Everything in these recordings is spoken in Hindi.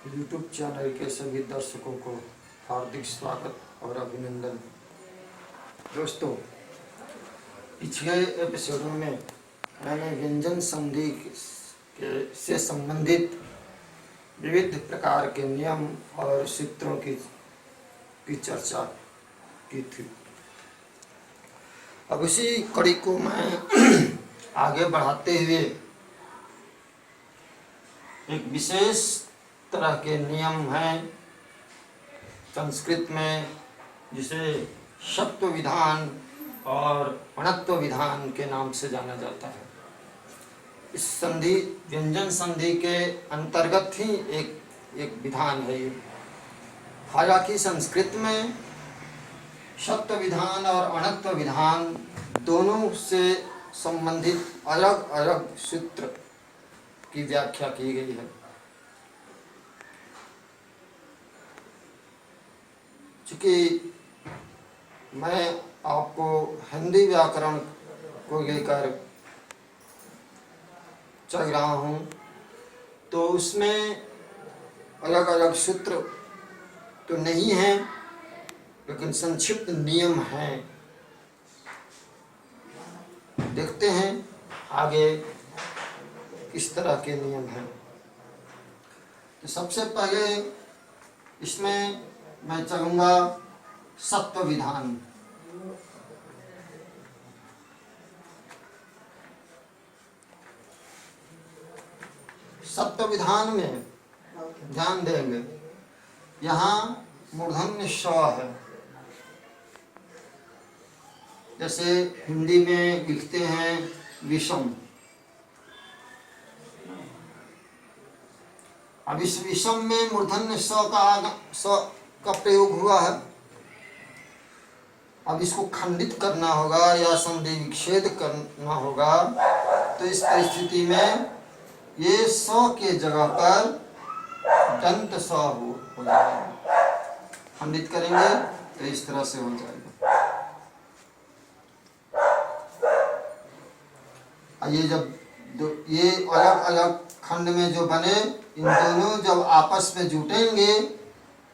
YouTube चैनल के सभी दर्शकों को हार्दिक स्वागत और अभिनंदन। दोस्तों, पिछले एपिसोडों में मैंने व्यंजन संधि से संबंधित विविध प्रकार के नियम और सूत्रों की चर्चा की थी। अब उसी कड़ी को मैं आगे बढ़ाते हुए एक विशेष तरह के नियम हैं संस्कृत में, जिसे शब्द विधान और अणत्व विधान के नाम से जाना जाता है। इस संधि व्यंजन संधि के अंतर्गत ही एक विधान है ये। हालांकि संस्कृत में शब्द विधान और अणत्व विधान दोनों से संबंधित अलग अलग सूत्र की व्याख्या की गई है। चूँकि मैं आपको हिंदी व्याकरण को लेकर चल रहा हूँ, तो उसमें अलग अलग सूत्र तो नहीं हैं, लेकिन संक्षिप्त नियम हैं। देखते हैं आगे किस तरह के नियम हैं। तो सबसे पहले इसमें मैं चलूँगा सत्व विधान। सत्व विधान में ध्यान देंगे, यहाँ मूर्धन्य स है। जैसे हिंदी में लिखते हैं विषम। अब इस विषम में मूर्धन्य स का प्रयोग हुआ है। अब इसको खंडित करना होगा या संधि विच्छेद करना होगा, तो इस परिस्थिति में ये स के जगह पर दंत स हो जाएगा। खंडित करेंगे तो इस तरह से हो जाएगा। ये जब ये अलग अलग खंड में जो बने, इन दोनों जब आपस में जुटेंगे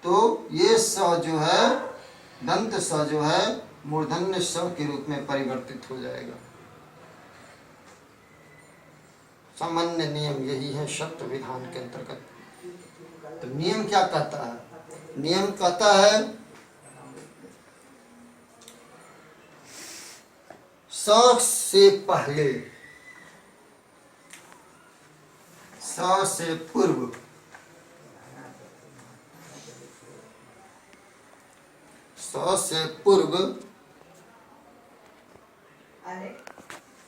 तो ये स जो है, दंत स जो है, मूर्धन्य स के रूप में परिवर्तित हो जाएगा। सामान्य नियम यही है शब्द विधान के अंतर्गत। तो नियम क्या कहता है? नियम कहता है स से पहले, स से पूर्व, स से पूर्व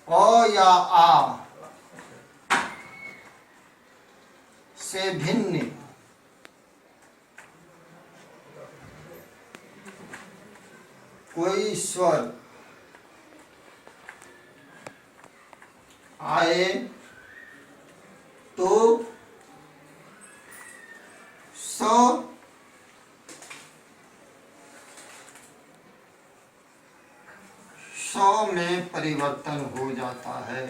अ या आ से भिन्न कोई स्वर आए तो स में परिवर्तन हो जाता है।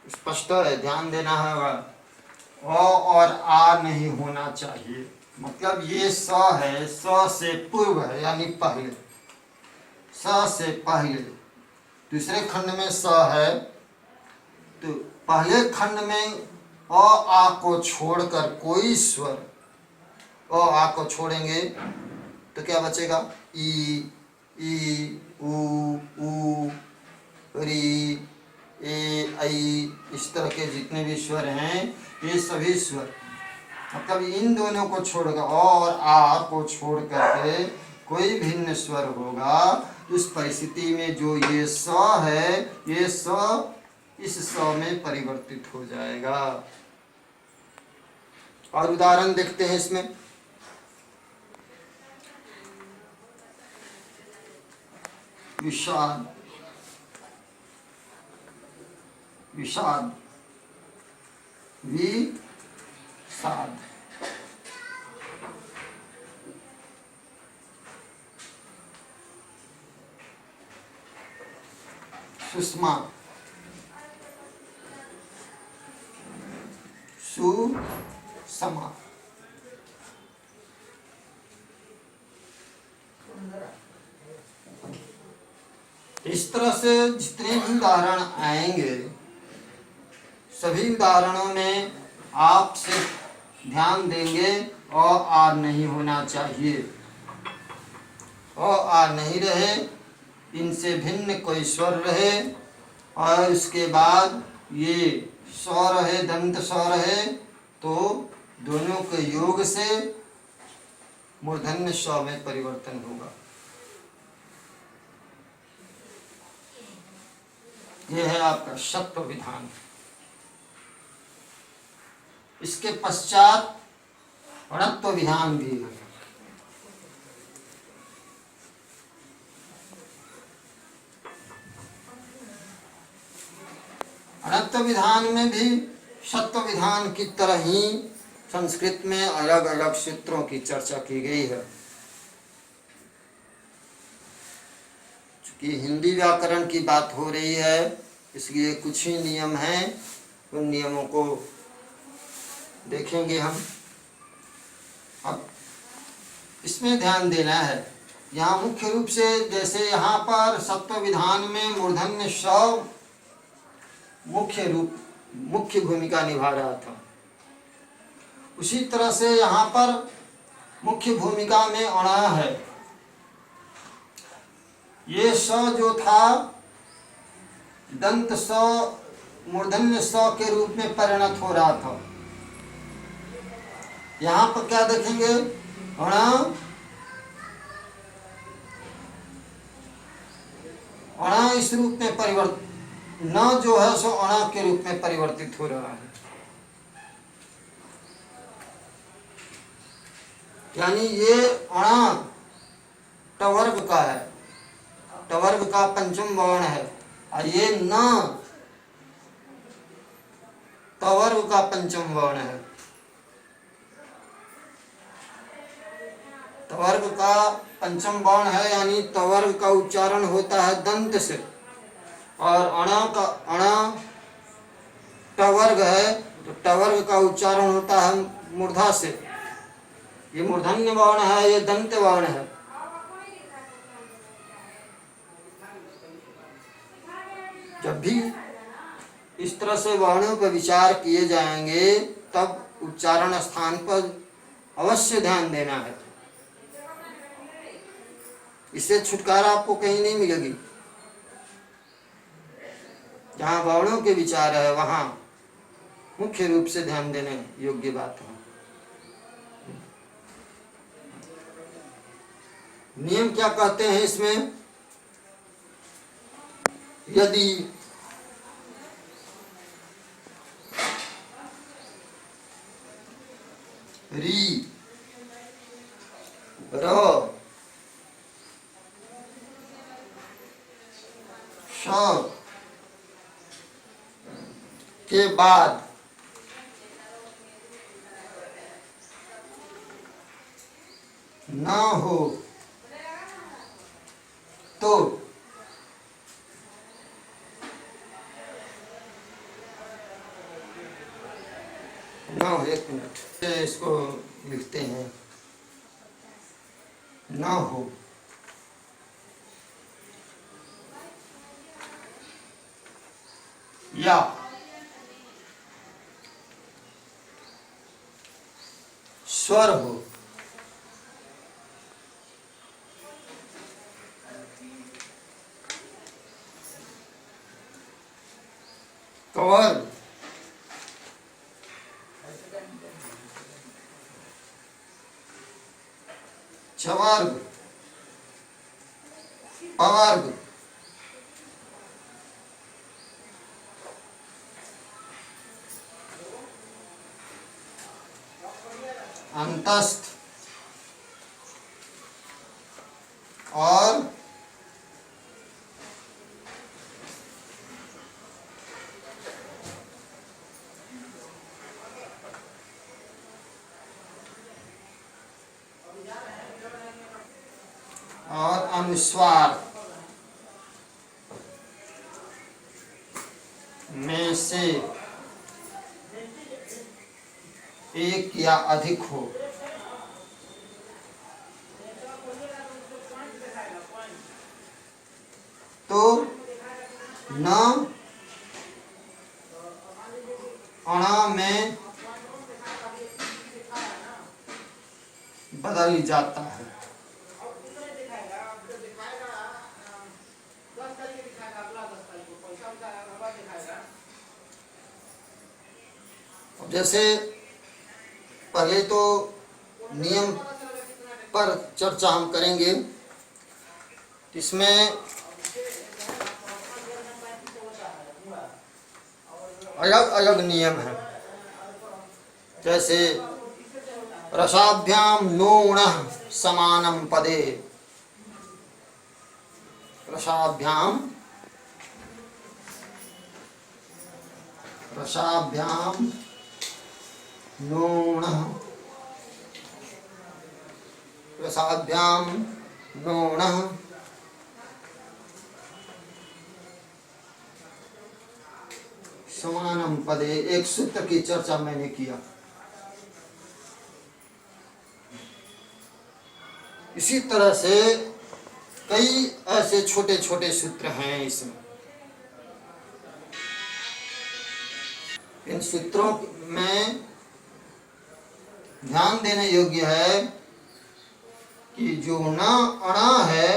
स्पष्ट है, ध्यान देना होगा। अ और आ नहीं होना चाहिए। मतलब ये स है, स से पूर्व है, यानी पहले, स से पहले। दूसरे खंड में स है, तो पहले खंड में अ आ को छोड़कर कोई स्वर, अ आ को छोड़ेंगे तो क्या बचेगा? ई, उ, री, ए, आई, इस तरह के जितने भी स्वर हैं, ये सभी स्वर, मतलब इन दोनों को छोड़कर, और आ को छोड़ करके कोई भिन्न स्वर होगा, उस परिस्थिति में जो ये स है, ये स इस स में परिवर्तित हो जाएगा। और उदाहरण देखते हैं इसमें। विषाद, विषाद, विषाद। सुषमा, सुषमा। इस तरह से जितने भी उदाहरण आएंगे सभी उदाहरणों में आप सिर्फ ध्यान देंगे और आर नहीं होना चाहिए, और आर नहीं रहे, इनसे भिन्न कोई स्वर रहे, और उसके बाद ये स्व रहे, दंत स्व रहे, तो दोनों के योग से मूर्धन्य स्व में परिवर्तन होगा। यह है आपका शत्व विधान। इसके पश्चात णत्व विधान भी है। णत्व विधान में भी शत्व विधान की तरह ही संस्कृत में अलग अलग सूत्रों की चर्चा की गई है। चूंकि हिंदी व्याकरण की बात हो रही है इसलिए कुछ ही नियम हैं, उन नियमों को देखेंगे हम। अब इसमें ध्यान देना है, यहाँ मुख्य रूप से जैसे यहाँ पर सत्व विधान में मूर्धन्य स्व मुख्य भूमिका निभा रहा था, उसी तरह से यहाँ पर मुख्य भूमिका में अणा है। ये स जो था दंत स मूर्धन्य स के रूप में परिणत हो रहा था। यहाँ पर क्या देखेंगे, अणा अणा इस रूप में परिवर्तित, न जो है सो अणा के रूप में परिवर्तित हो रहा है। यानी ये अणा टवर्ग का है, टवर्ग का पंचम वर्ण है, और ये न टवर्ग का पंचम वर्ण है। टवर्ग का पंचम वर्ण है, यानी टवर्ग का उच्चारण होता है दंत से, और अणा टवर्ग है तो टवर्ग का उच्चारण होता है मूर्धा से। ये मूर्धन्य वर्ण है, ये दंत वर्ण है। जब भी इस तरह से वर्णों पर विचार किए जाएंगे तब उच्चारण स्थान पर अवश्य ध्यान देना है। इससे छुटकारा आपको कहीं नहीं मिलेगी। जहाँ वर्णों के विचार है वहाँ मुख्य रूप से ध्यान देने योग्य बात है। नियम क्या कहते हैं इसमें, यदि री र श के बाद न हो तो न, एक मिनट इसको लिखते हैं, न हो या स्वर हो। कवर चवर्ग अवर्ग अंतस्थ और अनुस्वार। में से एक या अधिक हो तो न अणा में बदल जाता है। जैसे पहले तो नियम पर चर्चा हम करेंगे। इसमें अलग अलग नियम हैं। जैसे रसाभ्याम नोणः समानम पदे, रसाभ्याम नोणः, रसाभ्याम नोणः समानम पदे, एक सूत्र की चर्चा मैंने किया। इसी तरह से कई ऐसे छोटे छोटे सूत्र हैं इसमें। इन सूत्रों में ध्यान देने योग्य है कि जो न अणा है,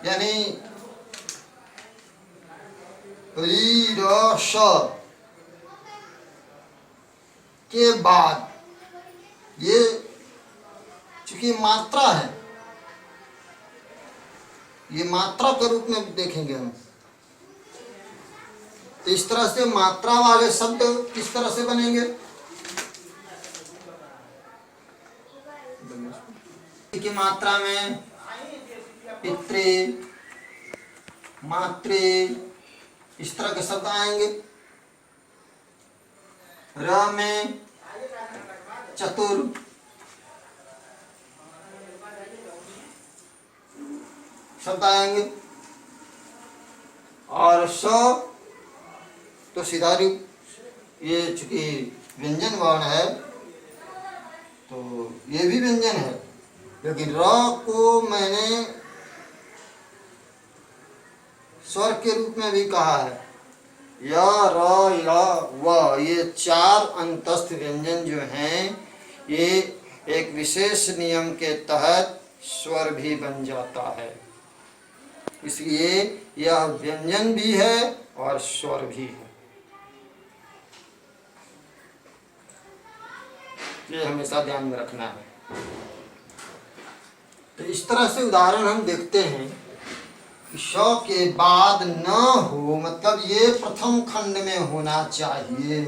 यानी री र श के बाद, ये चूंकि मात्रा है, ये मात्रा के रूप में देखेंगे हम। तो इस तरह से मात्रा वाले शब्द किस तरह से बनेंगे? की मात्रा में पितृ, मातृ, इस तरह के शब्द आएंगे। र में चतुर, शब्द आएंगे। और स तो सीधा रूप, ये चूंकि व्यंजन वर्ण है तो ये भी व्यंजन है, लेकिन र को मैंने स्वर के रूप में भी कहा है। य, र, य, व, ये चार अंतस्थ व्यंजन जो हैं, ये एक विशेष नियम के तहत स्वर भी बन जाता है। इसलिए यह व्यंजन भी है और स्वर भी है। ये हमेशा ध्यान में रखना है। तो इस तरह से उदाहरण हम देखते हैं कि श के बाद न हो, मतलब ये प्रथम खंड में होना चाहिए,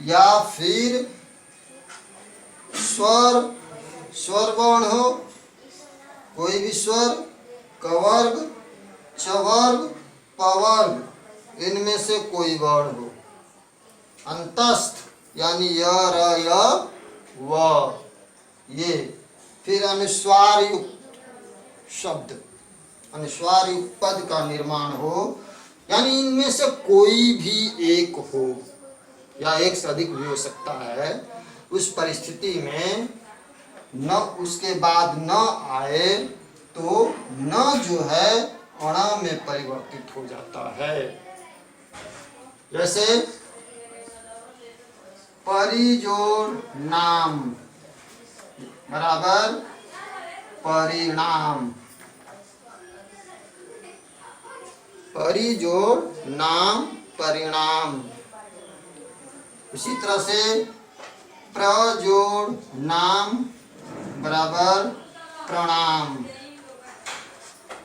या फिर स्वर वर्ण हो, कोई भी स्वर, कवर्ग, चवर्ग, पवर्ग, इनमें से कोई वर्ण हो। अंतस्थ यानी य, र, य, व, ये। फिर अनुस्वार युक्त शब्द, अनुस्वार युक्त पद का निर्माण हो, यानी इनमें से कोई भी एक हो, या एक से अधिक भी हो सकता है। उस परिस्थिति में न उसके बाद न आए तो न जो है अणा में परिवर्तित हो जाता है। जैसे परिजोड़ नाम बराबर परिणाम, परिजोड़ नाम परिणाम। उसी तरह से प्रजोड़ नाम बराबर प्रणाम।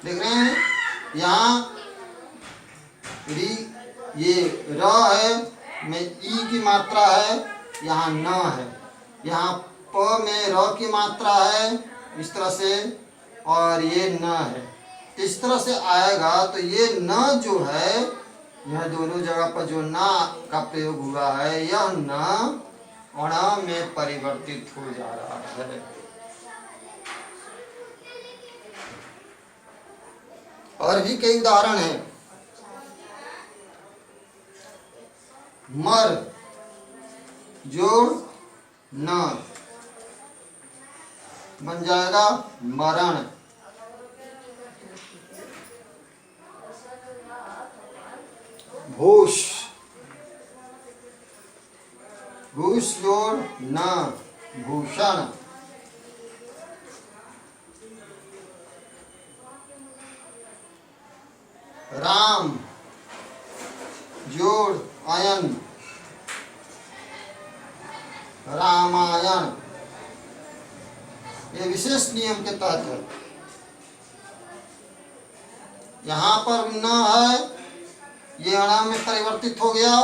देख रहे हैं यहाँ ये र है, में ई की मात्रा है, यहाँ न है। यहाँ प में र की मात्रा है इस तरह से, और ये न है। इस तरह से आएगा तो ये न जो है, यह दोनों जगह पर जो न का प्रयोग हुआ है, यह न अणा में परिवर्तित हो जा रहा है। और भी कई उदाहरण हैं। मर जोड़ न बन जाएगा मरण। भूष भूष जोड़ न भूषण। राम जोड़ आयन रामायण। ये विशेष नियम के तहत है। यहाँ पर न है, ये अणाम में परिवर्तित हो गया,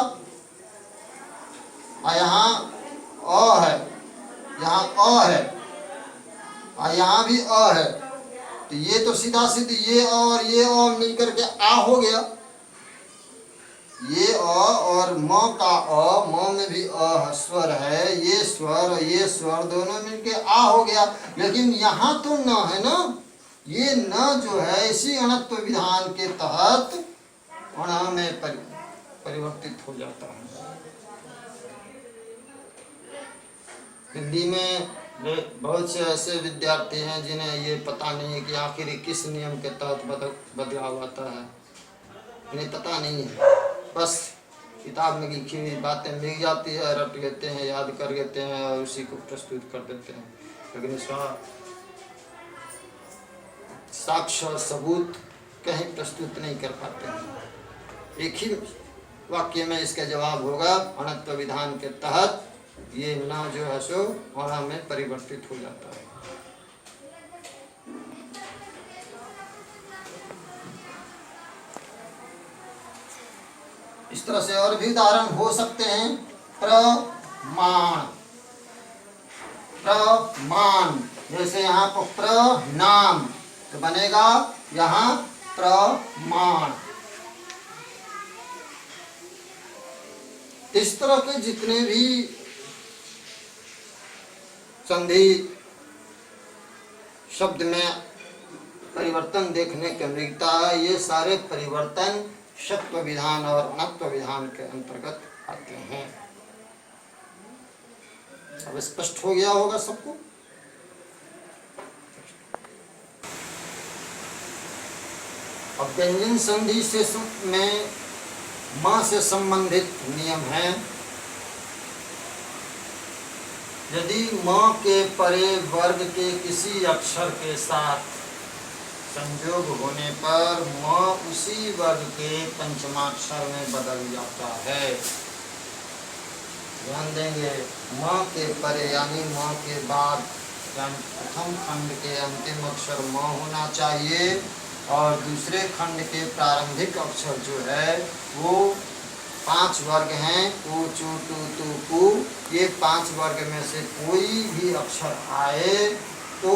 और यहाँ अ है, यहाँ अ है, और यहाँ भी अ है, तो ये तो सीधा सीधी ये और ये अ मिलकर के आ हो गया। ये अ और म का अ, म में भी अ स्वर है, ये स्वर और ये स्वर दोनों मिलके आ हो गया। लेकिन यहाँ तो न है ना, ये न जो है इसी अणत्व विधान के तहत अणा में परिवर्तित हो जाता है। हिंदी में बहुत से ऐसे विद्यार्थी हैं जिन्हें ये पता नहीं है कि आखिर किस नियम के तहत बदलाव आता है। इन्हें पता नहीं है, बस किताब में लिखी हुई बातें मिल जाती है, रट लेते हैं, याद कर लेते हैं और उसी को प्रस्तुत कर देते हैं। लेकिन इसका साक्ष्य और सबूत कहीं प्रस्तुत नहीं कर पाते हैं। एक ही वाक्य में इसका जवाब होगा, अणत्व विधान के तहत ये ना जो है सो अणा में परिवर्तित हो जाता है। इस तरह से और भी उदाहरण हो सकते हैं। प्रमाण प्रमाण, जैसे यहाँ पर प्रनाम तो बनेगा यहाँ प्रमाण। इस तरह के जितने भी संधि शब्द में परिवर्तन देखने को मिलता है, ये सारे परिवर्तन शत्व विधान और अणत्व विधान के अंतर्गत आते हैं। अब स्पष्ट हो गया होगा सबको। अब व्यंजन संधि से में मां से संबंधित नियम है। यदि मां के परे वर्ग के किसी अक्षर के साथ संयोग होने पर म उसी वर्ग के पंचमाक्षर में बदल जाता है। ध्यान देंगे, म के परे यानी म के बाद यानी प्रथम खंड के अंतिम अक्षर म होना चाहिए और दूसरे खंड के प्रारंभिक अक्षर जो है वो 5 वर्ग हैं, उ चू टू तू कु। ये 5 वर्ग में से कोई भी अक्षर आए तो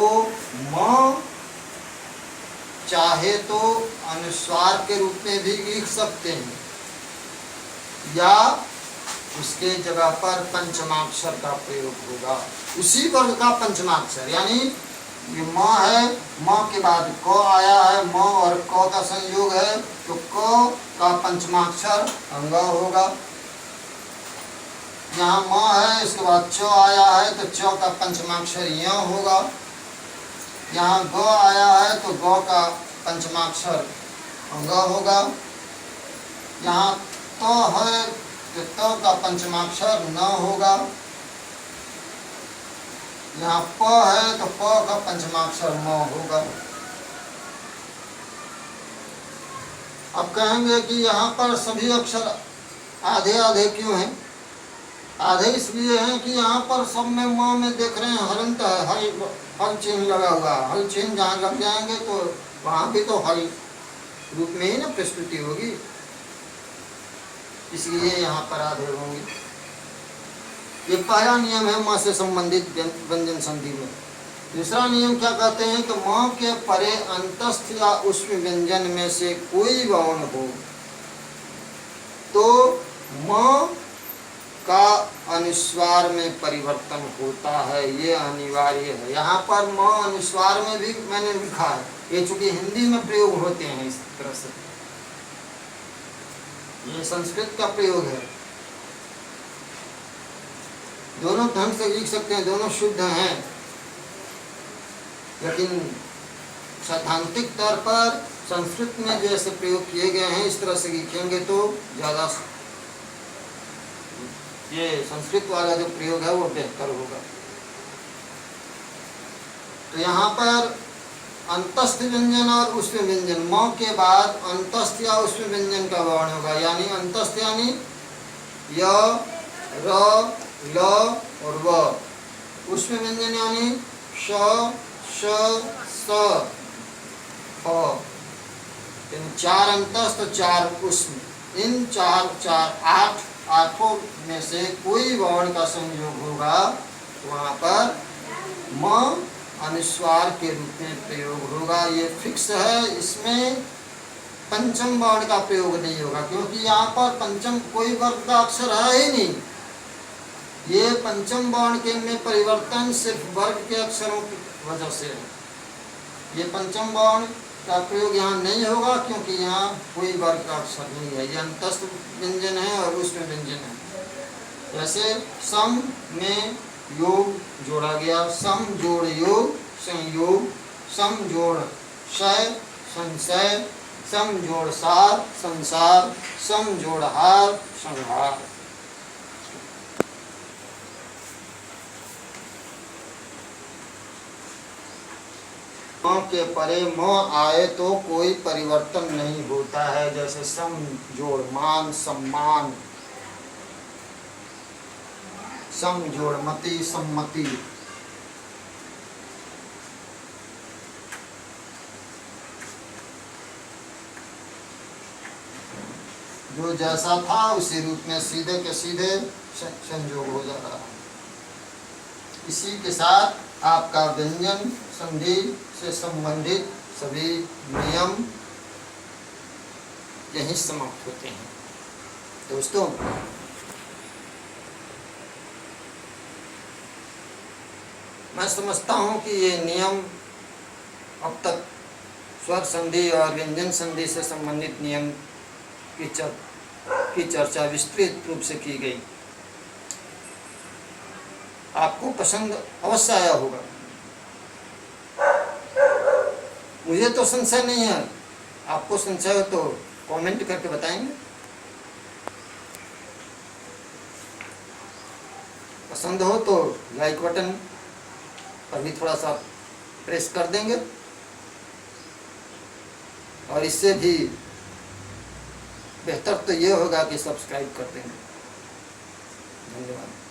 म चाहे तो अनुस्वार के रूप में भी लिख सकते हैं या उसके जगह पर पंचमाक्षर का प्रयोग होगा। उसी वर्ग का पंचमाक्षर यानी ये म है, म के बाद क आया है, म और क का संयोग है तो क का पंचमाक्षर अंग होगा। यहाँ म है, इसके बाद च आया है तो च का पंचमाक्षर य होगा। यहाँ ग आया है तो ग का पंचमाक्षर अंग होगा। यहाँ त है तो त का पंचमाक्षर न होगा। यहाँ प है तो प का पंचमाक्षर म होगा। अब कहेंगे कि यहाँ पर सभी अक्षर आधे आधे क्यों हैं? आधे इसलिए हैं कि यहाँ पर सब में म में देख रहे हैं हलंत है, हल चिन्ह लगा हुआ। हल चिन्ह जहाँ लग जाएंगे तो वहाँ भी तो हल रूप में ही ना प्रस्तुति होगी, इसलिए यहाँ पर आधे होंगे। ये पहला नियम है म से संबंधित व्यंजन संधि में। दूसरा नियम क्या कहते हैं कि म के परे अंतस्थ या उष्म व्यंजन में से कोई वर्ण हो तो म का अनुस्वार में परिवर्तन होता है, ये अनिवार्य है। यहाँ पर म अनुस्वार में भी मैंने लिखा है, ये चूंकि हिंदी में प्रयोग होते हैं इस तरह से, ये संस्कृत का प्रयोग है। दोनों ढंग से लिख सकते हैं, दोनों शुद्ध हैं, लेकिन सैद्धांतिक तौर पर संस्कृत में जैसे प्रयोग किए गए हैं इस तरह से लिखेंगे तो ज़्यादा, ये संस्कृत वाला जो प्रयोग है वो बेहतर होगा। तो यहाँ पर अंतस्थ व्यंजन और उष्म व्यंजन, म के बाद अंतस्थ या उष्म व्यंजन का वर्ण होगा, यानी अंतस्थ यानी य, र, ल और व। उष्म व्यंजन यानी श, श, स, फ। इन 4 अंतस्थ 4 उष्म, इन 8 आठों में से कोई वर्ण का संयोग होगा तो वहाँ पर म अनुस्वार के रूप में प्रयोग होगा, ये फिक्स है। इसमें पंचम वर्ण का प्रयोग नहीं होगा, क्योंकि यहाँ पर पंचम कोई वर्ग का अक्षर है ही नहीं। ये पंचम वर्ण के में परिवर्तन सिर्फ वर्ग के अक्षरों की वजह से है। ये पंचम वर्ण का प्रयोग यहाँ नहीं होगा, क्योंकि यहाँ कोई वर्ग का अक्षर नहीं है। ये अंतस्थ व्यंजन है और उष्म व्यंजन है। जैसे सम में योग जोड़ा गया, सम जोड़ योग संयोग, सम जोड़ शय संशय, सम जोड़ सार संसार, सम जोड़ हार संहार। म के परे म आए तो कोई परिवर्तन नहीं होता है। जैसे सम जोड़ मान सम्मान, सम जोड़ मति सम्मति। जो जैसा था उसी रूप में सीधे के सीधे संयोग हो जा रहा है। इसी के साथ आपका व्यंजन संधि से संबंधित सभी नियम यहीं समाप्त होते हैं। दोस्तों, मैं समझता हूँ कि ये नियम अब तक स्वर संधि और व्यंजन संधि से संबंधित नियम की चर्चा विस्तृत रूप से की गई। आपको पसंद अवश्य आया होगा, मुझे तो संशय नहीं है। आपको संशय हो तो कमेंट करके बताएंगे। पसंद हो तो लाइक बटन पर भी थोड़ा सा प्रेस कर देंगे, और इससे भी बेहतर तो ये होगा कि सब्सक्राइब कर देंगे। धन्यवाद।